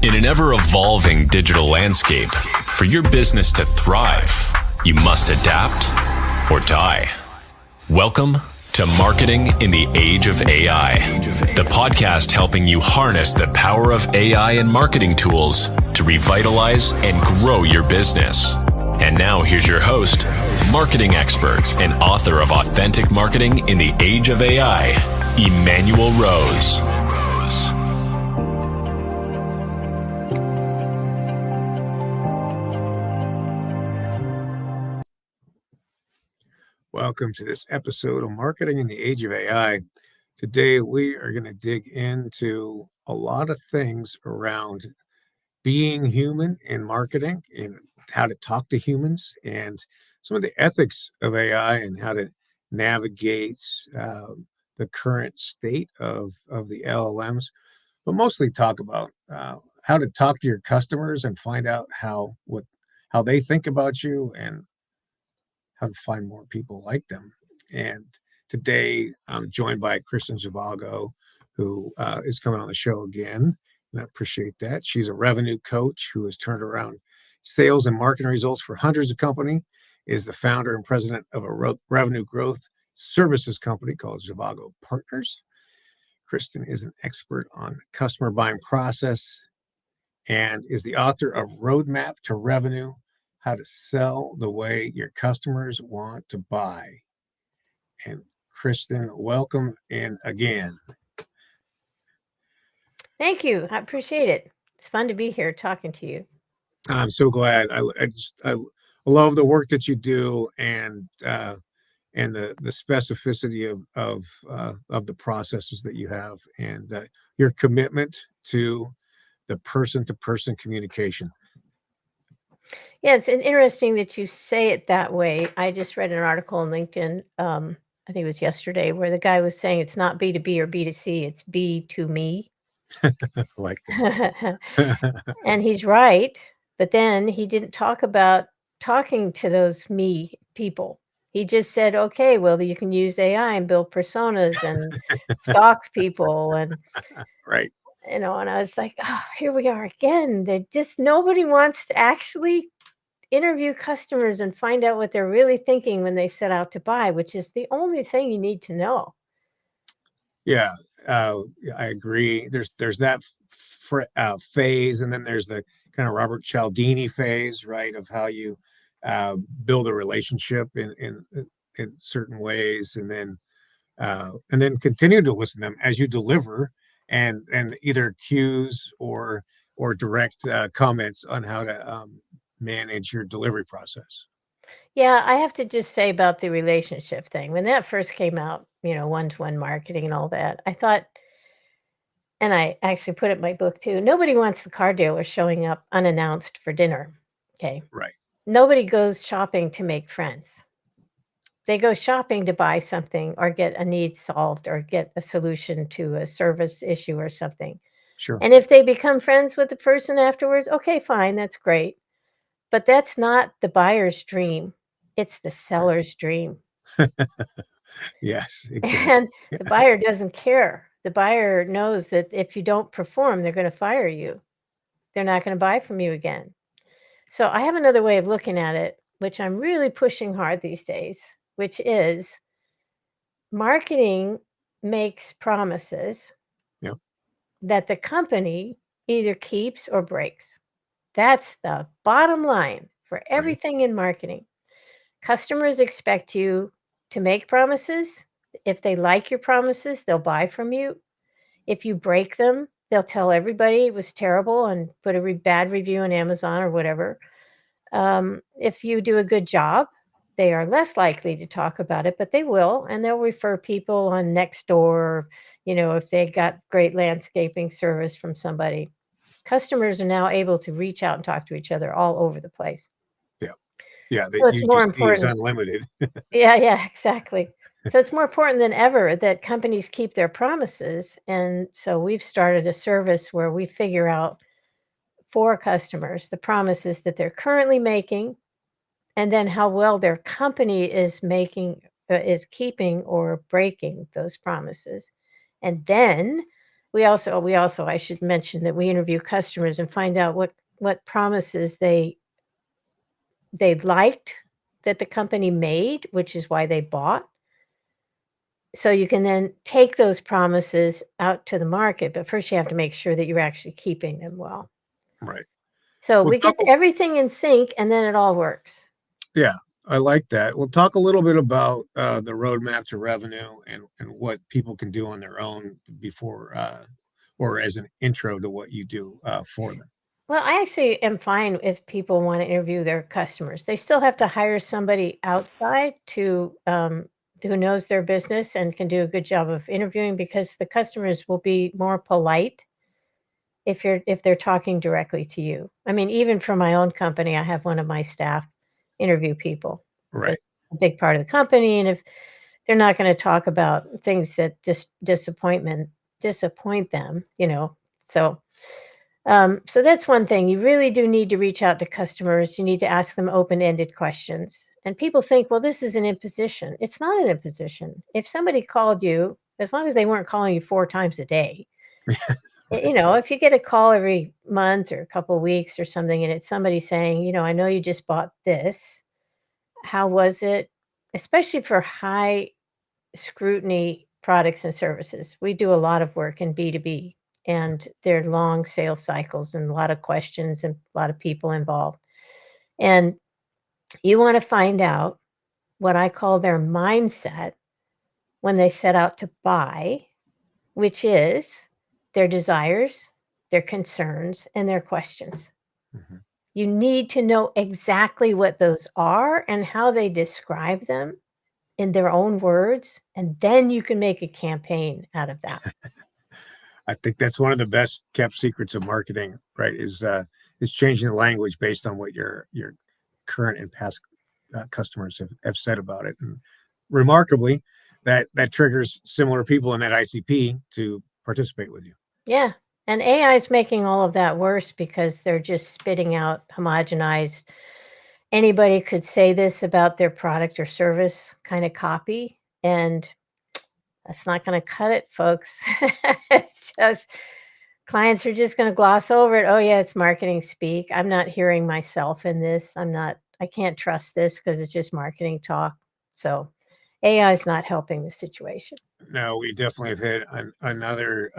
In an ever-evolving digital landscape, for your business to thrive, you must adapt or die. Welcome to Marketing in the Age of AI, the podcast helping you harness the power of AI and marketing tools to revitalize and grow your business. And now here's your host, marketing expert and author of Authentic Marketing in the Age of AI, Emanuel Rose. Welcome to this episode of Marketing in the Age of AI. Today, we are going to dig into a lot of things around being human in marketing and how to talk to humans and some of the ethics of AI and how to navigate the current state of the LLMs, but mostly talk about how to talk to your customers and find out how they think about you and how to find more people like them. And today I'm joined by Kristin Zhivago, who is coming on the show again, and I appreciate that. She's a revenue coach who has turned around sales and marketing results for hundreds of companies, is the founder and president of a revenue growth services company called Zhivago Partners. Kristin is an expert on customer buying process and is the author of Roadmap to Revenue: How to Sell the Way Your Customers Want to Buy. And Kristin, welcome in again. Thank you. I appreciate it. It's fun to be here talking to you. I'm so glad. I love the work that you do and the specificity of the processes that you have and your commitment to the person-to-person communication. Yeah, it's interesting that you say it that way. I just read an article on LinkedIn, I think it was yesterday, where the guy was saying it's not B2B or B2C, it's B to me. Like that. And he's right, but then he didn't talk about talking to those me people. He just said, okay, well, you can use AI and build personas and stalk people and Right. and I was like, oh, here we are again. Nobody wants to actually interview customers and find out what they're really thinking when they set out to buy, which is the only thing you need to know. Yeah, I agree. There's that phase, and then there's the kind of Robert Cialdini phase, right, of how you build a relationship in certain ways, and then continue to listen to them as you deliver, and either cues or direct comments on how to manage your delivery process. Yeah, I have to just say about the relationship thing. When that first came out, one-to-one marketing and all that, I thought, and I actually put it in my book too, nobody wants the car dealer showing up unannounced for dinner. Okay. Right. Nobody goes shopping to make friends. They go shopping to buy something or get a need solved or get a solution to a service issue or something. Sure. And if they become friends with the person afterwards, okay, fine, that's great. But that's not the buyer's dream. It's the seller's dream. Yes, exactly. And the buyer doesn't care. The buyer knows that if you don't perform, they're going to fire you. They're not going to buy from you again. So I have another way of looking at it, which I'm really pushing hard these days, which is marketing makes promises that the company either keeps or breaks. That's the bottom line for everything in marketing. Customers expect you to make promises. If they like your promises, they'll buy from you. If you break them, they'll tell everybody it was terrible and put a bad review on Amazon or whatever. If you do a good job, they are less likely to talk about it, but they will, and they'll refer people on Nextdoor, if they got great landscaping service from somebody. Customers are now able to reach out and talk to each other all over the place. Yeah, so it's more important. It's unlimited. Yeah, exactly. So it's more important than ever that companies keep their promises. And so we've started a service where we figure out for customers the promises that they're currently making, and then how well their company is keeping or breaking those promises. And then We also I should mention that we interview customers and find out what promises they liked that the company made, which is why they bought. So you can then take those promises out to the market, but first you have to make sure that you're actually keeping them well. Right. So Well, we get everything in sync and then it all works. yeah, I like that. We'll talk a little bit about the roadmap to revenue and what people can do on their own before or as an intro to what you do for them. Well, I actually am fine if people want to interview their customers. They still have to hire somebody outside to who knows their business and can do a good job of interviewing because the customers will be more polite if they're talking directly to you. I mean, even for my own company, I have one of my staff interview people. Right. It's a big part of the company, and if they're not going to talk about things that disappoint them, so so that's one thing. You really do need to reach out to customers. You need to ask them open-ended questions. And people think, well, this is an imposition. It's not an imposition. If somebody called you, as long as they weren't calling you 4 times a day, if you get a call every month or a couple of weeks or something, and it's somebody saying, I know you just bought this. How was it? Especially for high scrutiny products and services. We do a lot of work in B2B, and there are long sales cycles and a lot of questions and a lot of people involved. And you want to find out what I call their mindset when they set out to buy, which is their desires, their concerns, and their questions. Mhm. You need to know exactly what those are and how they describe them in their own words, and then you can make a campaign out of that. I think that's one of the best kept secrets of marketing, right? Is changing the language based on what your current and past customers have said about it. And remarkably, that triggers similar people in that ICP to participate with you. Yeah, and AI is making all of that worse because they're just spitting out homogenized, anybody could say this about their product or service kind of copy, and that's not going to cut it, folks. It's just clients are just going to gloss over it. Oh, yeah, it's marketing speak. I'm not hearing myself in this. I can't trust this because it's just marketing talk. So AI is not helping the situation. No, we definitely have hit another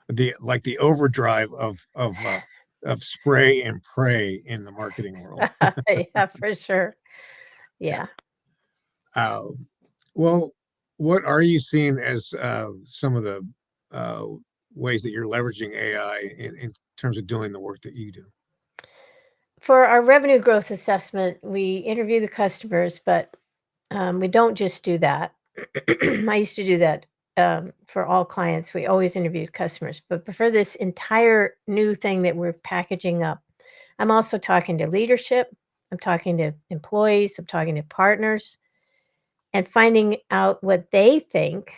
the overdrive of spray and pray in the marketing world. Yeah, for sure. Yeah. Uh, well, what are you seeing as some of the uh, ways that you're leveraging AI in terms of doing the work that you do? For our revenue growth assessment, we interview the customers, but we don't just do that. I used to do that for all clients. We always interviewed customers. But for this entire new thing that we're packaging up, I'm also talking to leadership. I'm talking to employees. I'm talking to partners and finding out what they think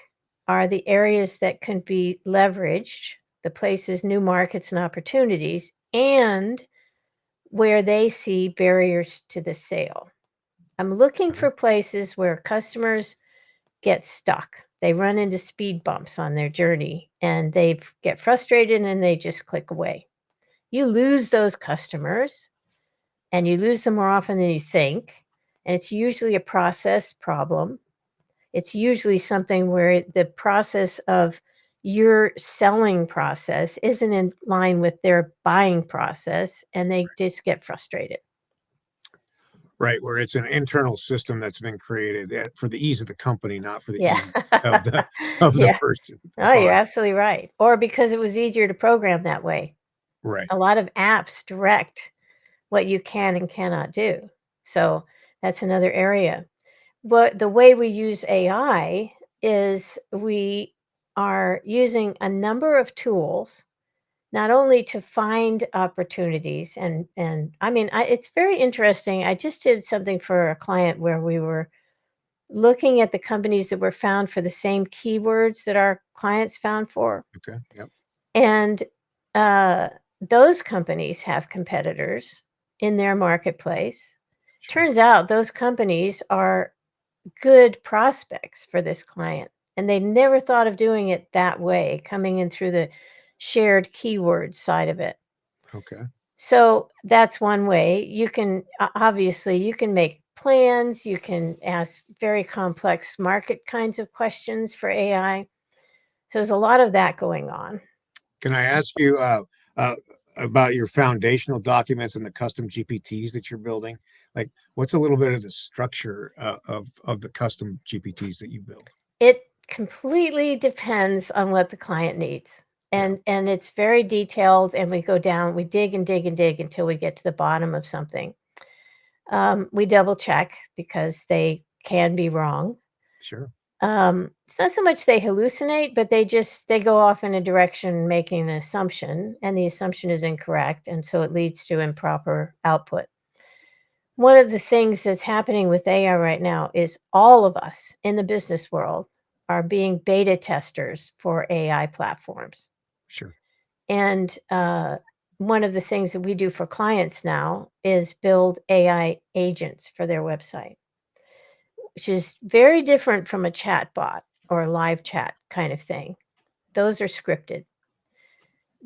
are the areas that can be leveraged, the places, new markets, and opportunities, and where they see barriers to the sale. I'm looking Mhm. for places where customers get stuck. They run into speed bumps on their journey and they get frustrated and they just click away. You lose those customers and you lose them more often than you think. And it's usually a process problem. It's usually something where the process of your selling process isn't in line with their buying process and they just get frustrated. Right, where it's an internal system that's been created for the ease of the company, not for the Yeah. ease of the of the Yeah. person, the Oh, you're buyer. absolutely right. Or because it was easier to program that way. Right. A lot of apps direct what you can and cannot do. So that's another area. But the way we use AI is we are using a number of tools not only to find opportunities and I mean it's very interesting. I just did something for a client where we were looking at the companies that were found for the same keywords that our clients found for. Okay. Yep. And uh, those companies have competitors in their marketplace. Sure. Turns out those companies are good prospects for this client. And they never thought of doing it that way, coming in through shared keyword side of it. Okay. So that's one way. You can obviously you can make plans, you can ask very complex market kinds of questions for AI. So there's a lot of that going on. Can I ask you uh, about your foundational documents and the custom GPTs that you're building? Like, what's a little bit of the structure of the custom GPTs that you build? It completely depends on what the client needs. Yeah. And it's very detailed, and we go down, we dig and dig and dig until we get to the bottom of something. We double check because they can be wrong. Sure. It's not so much they hallucinate, but they go off in a direction making an assumption, and the assumption is incorrect, and so it leads to improper output. One of the things that's happening with AI right now is all of us in the business world are being beta testers for AI platforms. Sure. And one of the things that we do for clients now is build AI agents for their website, which is very different from a chat bot or a live chat kind of thing. Those are scripted.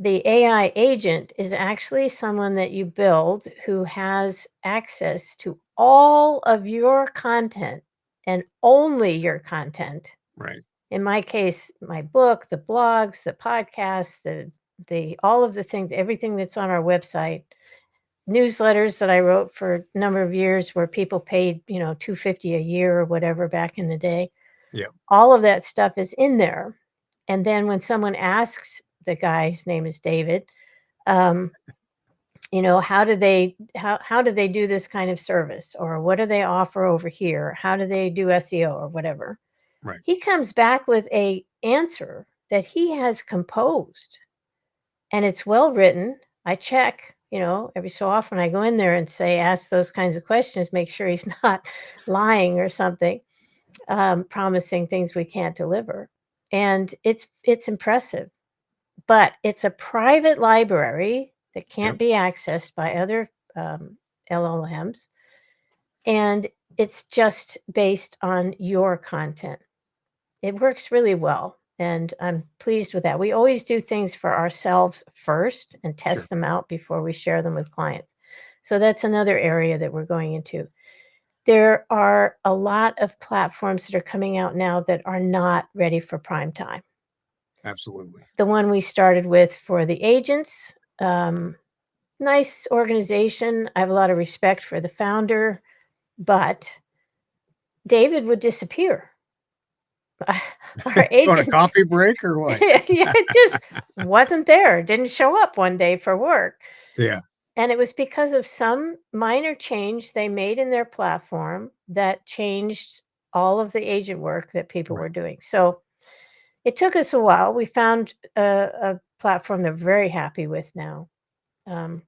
The AI agent is actually someone that you build who has access to all of your content and only your content. Right. In my case, my book, the blogs, the podcasts, the all of the things, everything that's on our website, newsletters that I wrote for a number of years where people paid, $250 a year or whatever back in the day. Yeah. All of that stuff is in there. And then when someone asks the guy, his name is David, um, how do they do this kind of service, or what do they offer over here? How do they do SEO or whatever? Right. He comes back with a answer that he has composed, and it's well written. I check, every so often I go in there and say, ask those kinds of questions, make sure he's not lying or something, promising things we can't deliver. And it's impressive, but it's a private library that can't Yep. be accessed by other um, LLMs, and it's just based on your content. It works really well, and I'm pleased with that. We always do things for ourselves first and Sure. test them out before we share them with clients. So that's another area that we're going into. There are a lot of platforms that are coming out now that are not ready for prime time. Absolutely. The one we started with for the agents, nice organization. I have a lot of respect for the founder, but David would disappear. Our Going a agent, coffee break or what? yeah, it just wasn't there. Didn't show up one day for work. Yeah. And it was because of some minor change they made in their platform that changed all of the agent work that people Right. were doing. So it took us a while. We found a platform they're very happy with now. Um,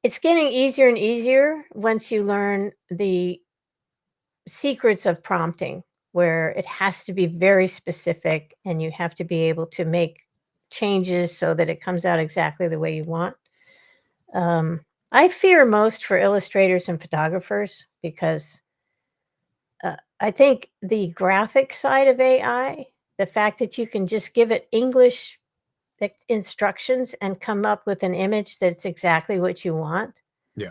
it's getting easier and easier once you learn the secrets of prompting, where it has to be very specific and you have to be able to make changes so that it comes out exactly the way you want. I fear most for illustrators and photographers because I think the graphic side of AI, the fact that you can just give it English instructions and come up with an image that's exactly what you want, Yeah.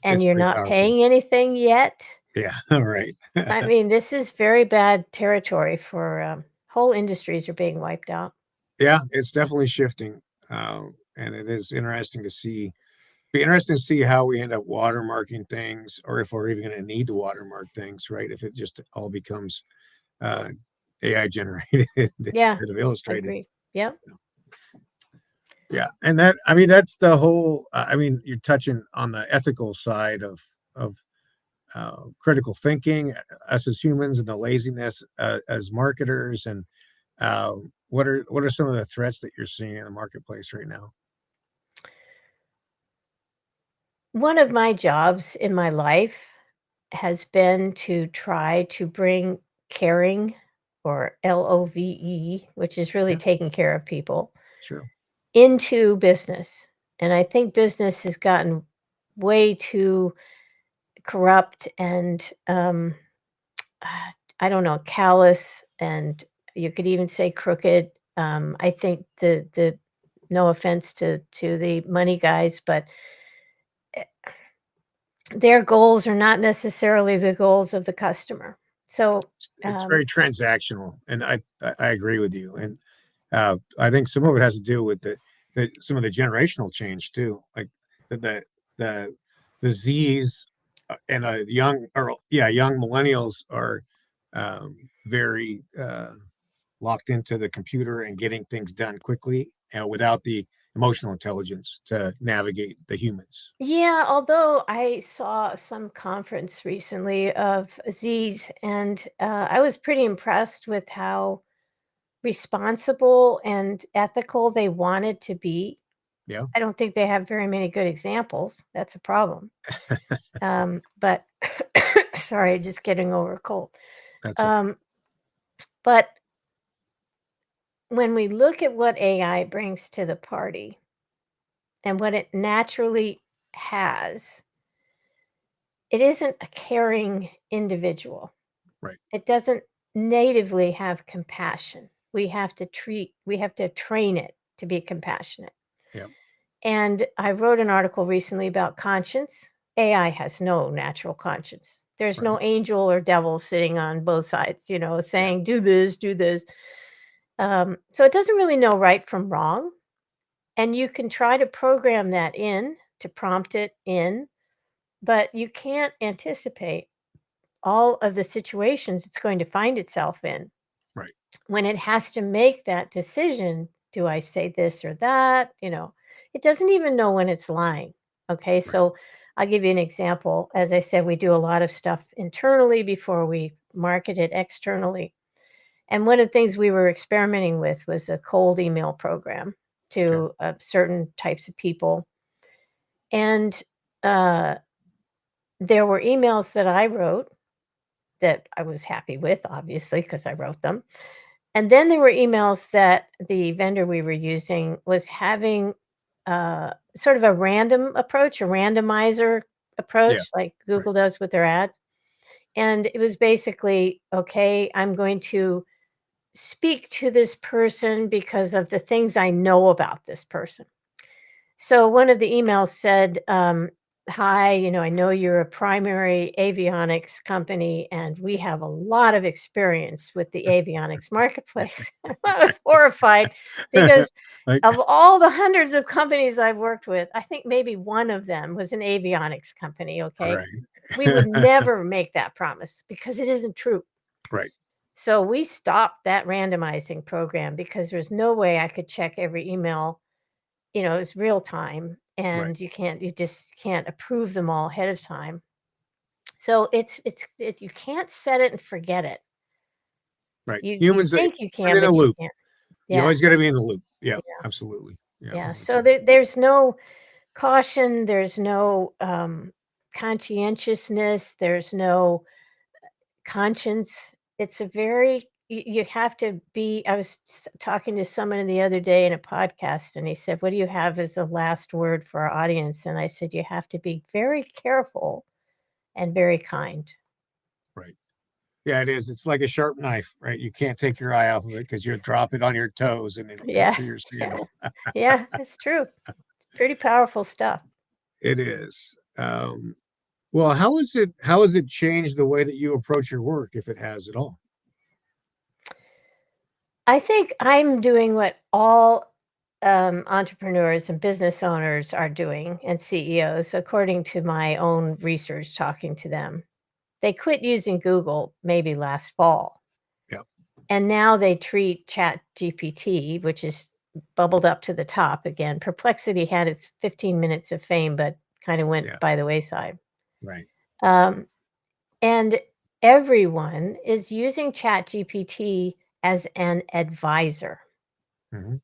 and It's you're pretty not powerful. paying anything yet. Yeah. All right. I mean, this is very bad territory for whole industries are being wiped out. Yeah, it's definitely shifting, and it is interesting to see. Be interesting to see how we end up watermarking things, or if we're even going to need to watermark things, right? If it just all becomes uh, AI generated Yeah, instead of illustrated. agree. Yep. Yeah, and that I mean that's the whole. I mean, you're touching on the ethical side of critical thinking, us as humans, and the laziness as marketers, and what are some of the threats that you're seeing in the marketplace right now? One of my jobs in my life has been to try to bring caring, or LOVE, which is really Yeah, taking care of people, sure. into business. And I think business has gotten way too corrupt and I don't know, callous, and you could even say crooked. I think the No offense to the money guys, but their goals are not necessarily the goals of the customer. So, It's very transactional, and I agree with you. And I think some of it has to do with some of the generational change too, like the the the Z's and young millennials are very locked into the computer and getting things done quickly and without the emotional intelligence to navigate the humans. yeah, although I saw some conference recently of Z's, and I was pretty impressed with how responsible and ethical they wanted to be. Yeah, I don't think they have very many good examples. That's a problem. But sorry, just getting over a cold. that's okay. Um, but when we look at what AI brings to the party and what it naturally has, it isn't a caring individual. Right. It doesn't natively have compassion. We have to train it to be compassionate. Yeah. And I wrote an article recently about conscience. AI has no natural conscience. There's no Right. angel or devil sitting on both sides, Yeah. saying, do this, do this. So it doesn't really know right from wrong. And you can try to program that in to prompt it in, but you can't anticipate all of the situations it's going to find itself in. Right. When it has to make that decision, do I say this or that? It doesn't even know when it's lying. Okay. Right. So I'll give you an example. As I said, we do a lot of stuff internally before we market it externally. And one of the things we were experimenting with was a cold email program Okay. to certain types of people. And uh, there were emails that I wrote that I was happy with, obviously, because I wrote them. And then there were emails that the vendor we were using was having sort of a random approach, a randomizer Yeah. approach, like Right. Google does with their ads. And it was basically, okay, I'm going to speak to this person because of the things I know about this person. So one of the emails said, hi, I know you're a primary avionics company, and we have a lot of experience with the avionics marketplace. I was horrified because Like, of all the hundreds of companies I've worked with, I think maybe one of them was an avionics company. Okay. We would right. never make that promise because it isn't true. Right. So we stopped that randomizing program because there's no way I could check every email. It's real time, Right. and you just can't approve them all ahead of time. So you can't set it and forget it. Right. You Humans, think you you're can, in the but you loop. can't. You Yeah, always got to be in the loop. Yeah. yeah, Absolutely. Yeah. yeah. I'm with So you. there's no caution, there's no conscientiousness, there's no conscience. It's a very you have to be. I was talking to someone the other day in a podcast, and he said, what do you have as the last word for our audience? And I said, you have to be very careful and very kind. Right. Yeah, it is. It's like a sharp knife, right? You can't take your eye off of it because you'll drop it on your toes and it'll cut Yeah, through your yeah, sandal. yeah. It's true. Pretty powerful stuff. It is. Well, how has it changed the way that you approach your work, if it has at all? I think I'm doing what all entrepreneurs and business owners are doing, and CEOs, according to my own research, talking to them. They quit using Google maybe last fall. Yeah. And now they treat Chat GPT, which is bubbled up to the top again. Perplexity had its 15 minutes of fame, but kind of went Yeah. by the wayside. Right. Um, and everyone is using Chat GPT as an advisor. Hmm.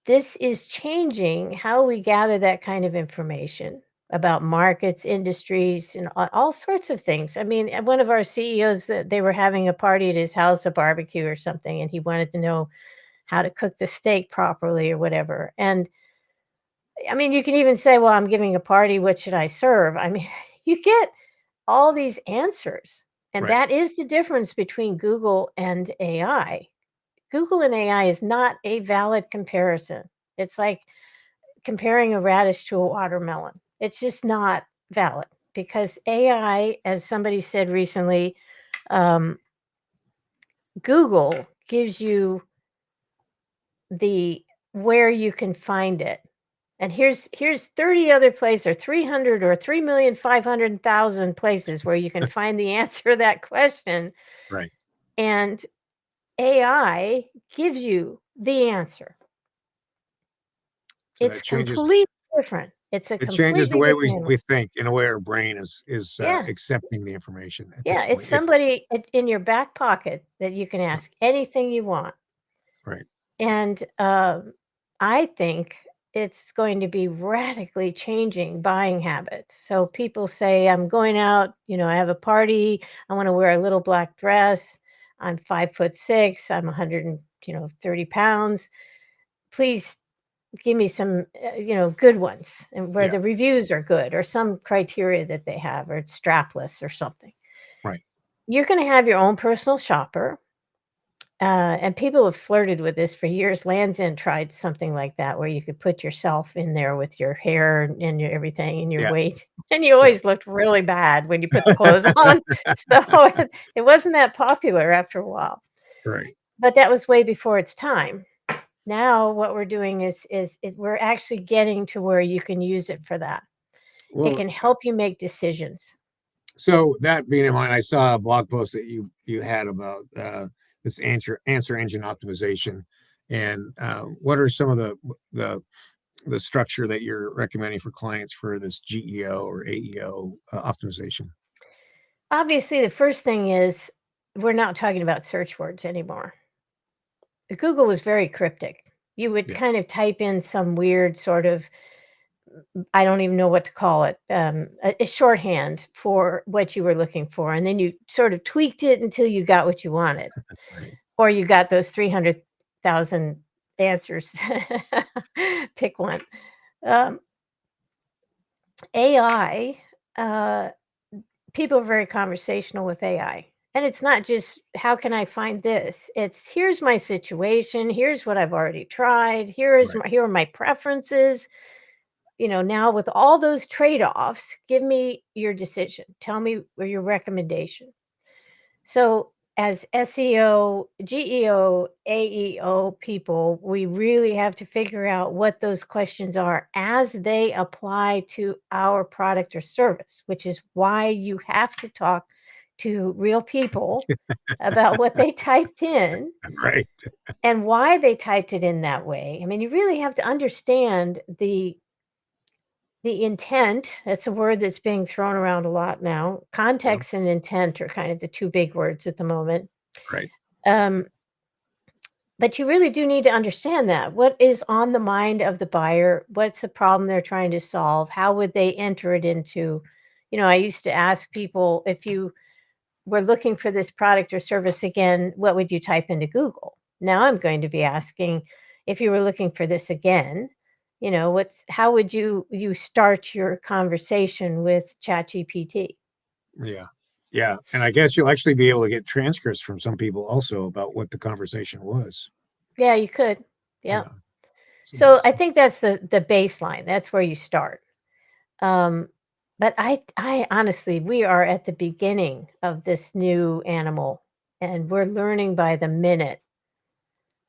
This is changing how we gather that kind of information about markets, industries, and all sorts of things. I mean, one of our CEOs, that they were having a party at his house, a barbecue or something, and he wanted to know how to cook the steak properly or whatever. And I mean, you can even say, well, I'm giving a party, what should I serve? I mean, you get all these answers. And Right. that is the difference between Google and AI. Google and AI is not a valid comparison. It's like comparing a radish to a watermelon. It's just not valid because AI, as somebody said recently, Google gives you the where you can find it. And here's 30 other places, or 300 or 3,500,000 places where you can find the answer to that question. Right. And AI gives you the answer. So It's that changes. completely different. It's a It changes the completely way different animal. we think. In a way, our brain is Yeah. accepting the information at this Yeah. It's point. somebody in your back pocket that you can ask anything you want. Right. And I think it's going to be radically changing buying habits. So people say, I'm going out, I have a party. I want to wear a little black dress. I'm 5'6". I'm 130 pounds. Please give me some, good ones, and where Yeah. the reviews are good, or some criteria that they have, or it's strapless or something. Right. You're going to have your own personal shopper. And people have flirted with this for years. Land's End tried something like that, where you could put yourself in there with your hair and your everything and your Yeah. weight, and you Yeah. always looked really bad when you put the clothes on. So it wasn't that popular after a while. Right. But that was way before its time. Now what we're doing is we're actually getting to where you can use it for that. It Well, can help you make decisions. so that being in mind, I saw a blog post that you had about this answer engine optimization, and what are some of the structure that you're recommending for clients for this GEO or AEO optimization? Obviously, the first thing is we're not talking about search words anymore. Google was very cryptic. You would Yeah. kind of type in some weird sort of, I don't even know what to call it, a shorthand for what you were looking for. And then you sort of tweaked it until you got what you wanted, Right. or you got those 300,000 answers. Pick one. Um, AI, uh, people are very conversational with AI. And it's not just, how can I find this? It's, here's my situation. Here's what I've already tried. Right. Here are my preferences. Now with all those trade-offs, give me your decision. Tell me or your recommendation. So as SEO, GEO, AEO people, we really have to figure out what those questions are as they apply to our product or service, which is why you have to talk to real people about what they typed in Right. and why they typed it in that way. I mean, you really have to understand the intent. That's a word that's being thrown around a lot now. Yeah. Context and intent are kind of the two big words at the moment. Right. Um, but you really do need to understand that. What is on the mind of the buyer? What's the problem they're trying to solve? How would they enter it into? I used to ask people, if you were looking for this product or service again, what would you type into Google? Now I'm going to be asking, if you were looking for this again, how would you start your conversation with ChatGPT? Yeah. Yeah. And I guess you'll actually be able to get transcripts from some people also about what the conversation was. Yeah, you could. Yeah. Yeah. So I So think that's the baseline. That's where you start. Um, but I honestly, we are at the beginning of this new animal, and we're learning by the minute.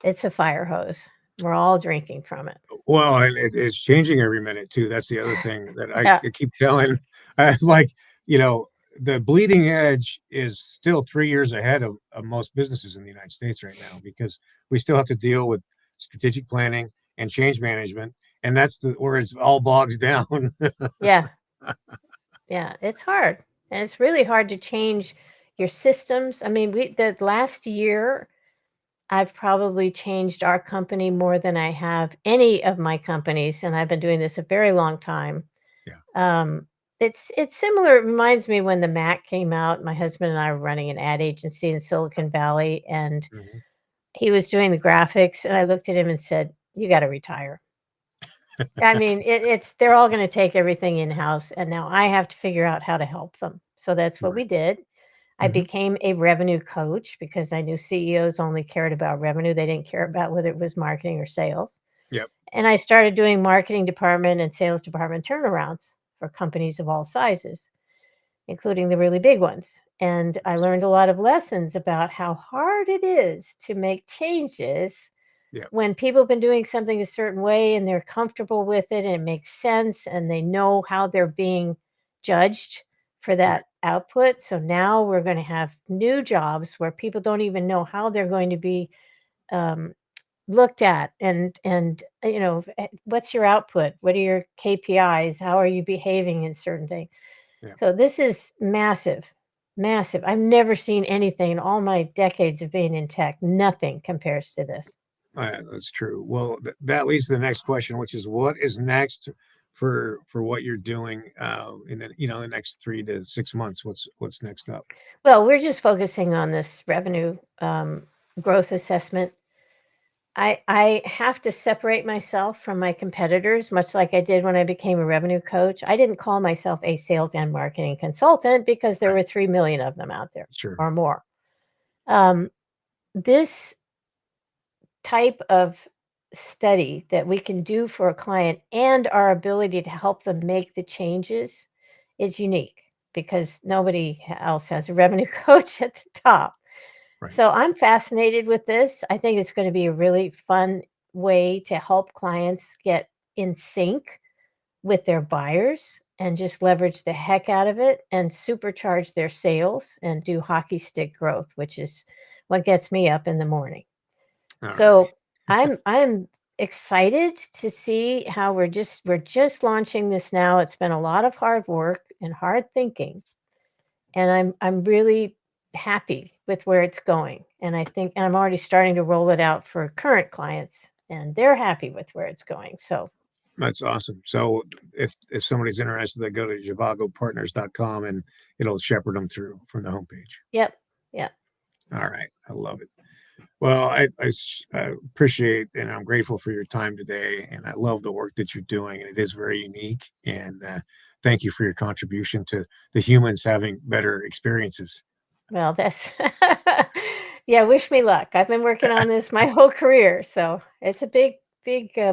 It's a fire hose. We're all drinking from it. well, and it's changing every minute too. That's the other thing that I Yeah. keep telling. I like, you know, the bleeding edge is still 3 years ahead of most businesses in the United States right now, because we still have to deal with strategic planning and change management, and that's where it's all bogs down. Yeah. Yeah. It's hard. And it's really hard to change your systems. I mean, the last year, I've probably changed our company more than I have any of my companies, and I've been doing this a very long time. Yeah. Um, it's similar. It reminds me when the Mac came out. My husband and I were running an ad agency in Silicon Valley, and Mhm. he was doing the graphics, and I looked at him and said, "You got to retire." I mean, it's they're all going to take everything in house, and now I have to figure out how to help them. So that's what Right. we did. I Mhm. became a revenue coach because I knew CEOs only cared about revenue. They didn't care about whether it was marketing or sales. Yep. And I started doing marketing department and sales department turnarounds for companies of all sizes, including the really big ones. And I learned a lot of lessons about how hard it is to make changes Yep. when people have been doing something a certain way and they're comfortable with it and it makes sense and they know how they're being judged for that output. So now we're going to have new jobs where people don't even know how they're going to be looked at, and what's your output, what are your KPIs, how are you behaving in certain things. Yeah. So this is massive. I've never seen anything in all my decades of being in tech. Nothing compares to this. That's true. Well, that leads to the next question, which is what is next for what you're doing in the next 3 to 6 months. What's next up? Well, we're just focusing on this revenue growth assessment. I have to separate myself from my competitors, much like I did when I became a revenue coach. I didn't call myself a sales and marketing consultant because there were 3 million of them out there or more. This type of study that we can do for a client and our ability to help them make the changes is unique because nobody else has a revenue coach at the top. So I'm fascinated with this. I think it's going to be a really fun way to help clients get in sync with their buyers and just leverage the heck out of it and supercharge their sales and do hockey stick growth, which is what gets me up in the morning. So I'm excited to see how we're just launching this now. It's been a lot of hard work and hard thinking, and I'm really happy with where it's going. And I'm already starting to roll it out for current clients, and they're happy with where it's going. So that's awesome. So if somebody's interested, they go to ZhivagoPartners.com and it'll shepherd them through from the homepage. Yep. All right. I love it. Well, I appreciate and I'm grateful for your time today. And I love the work that you're doing. And it is very unique. And thank you for your contribution to the humans having better experiences. Well, that's, yeah, wish me luck. I've been working on this my whole career. So it's a big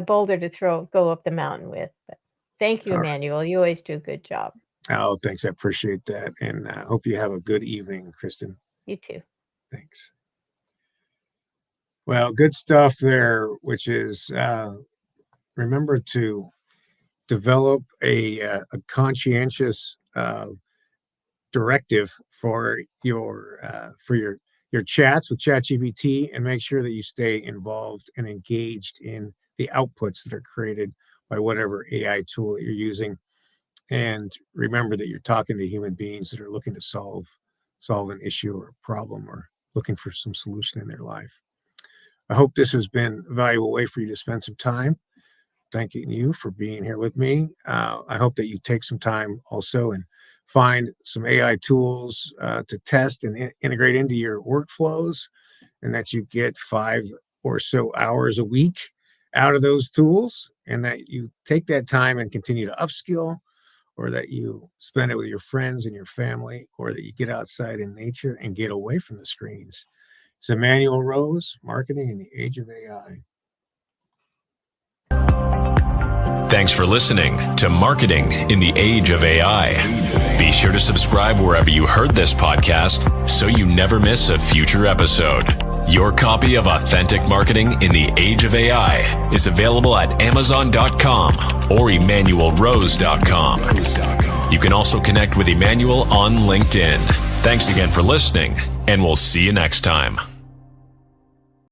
boulder to go up the mountain with. But thank you, Emanuel. You always do a good job. Oh, thanks. I appreciate that. And I hope you have a good evening, Kristin. You too. Thanks. Well, good stuff there, which is remember to develop a conscientious directive for your chats with ChatGPT, and make sure that you stay involved and engaged in the outputs that are created by whatever AI tool that you're using. And remember that you're talking to human beings that are looking to solve an issue or a problem or looking for some solution in their life. I hope this has been a valuable way for you to spend some time. Thanking you for being here with me. I hope that you take some time also and find some AI tools to test and integrate into your workflows, and that you get 5 or so hours a week out of those tools, and that you take that time and continue to upskill, or that you spend it with your friends and your family, or that you get outside in nature and get away from the screens. It's Emanuel Rose, Marketing in the Age of AI. Thanks for listening to Marketing in the Age of AI. Be sure to subscribe wherever you heard this podcast so you never miss a future episode. Your copy of Authentic Marketing in the Age of AI is available at Amazon.com or EmanuelRose.com. You can also connect with Emanuel on LinkedIn. Thanks again for listening, and we'll see you next time.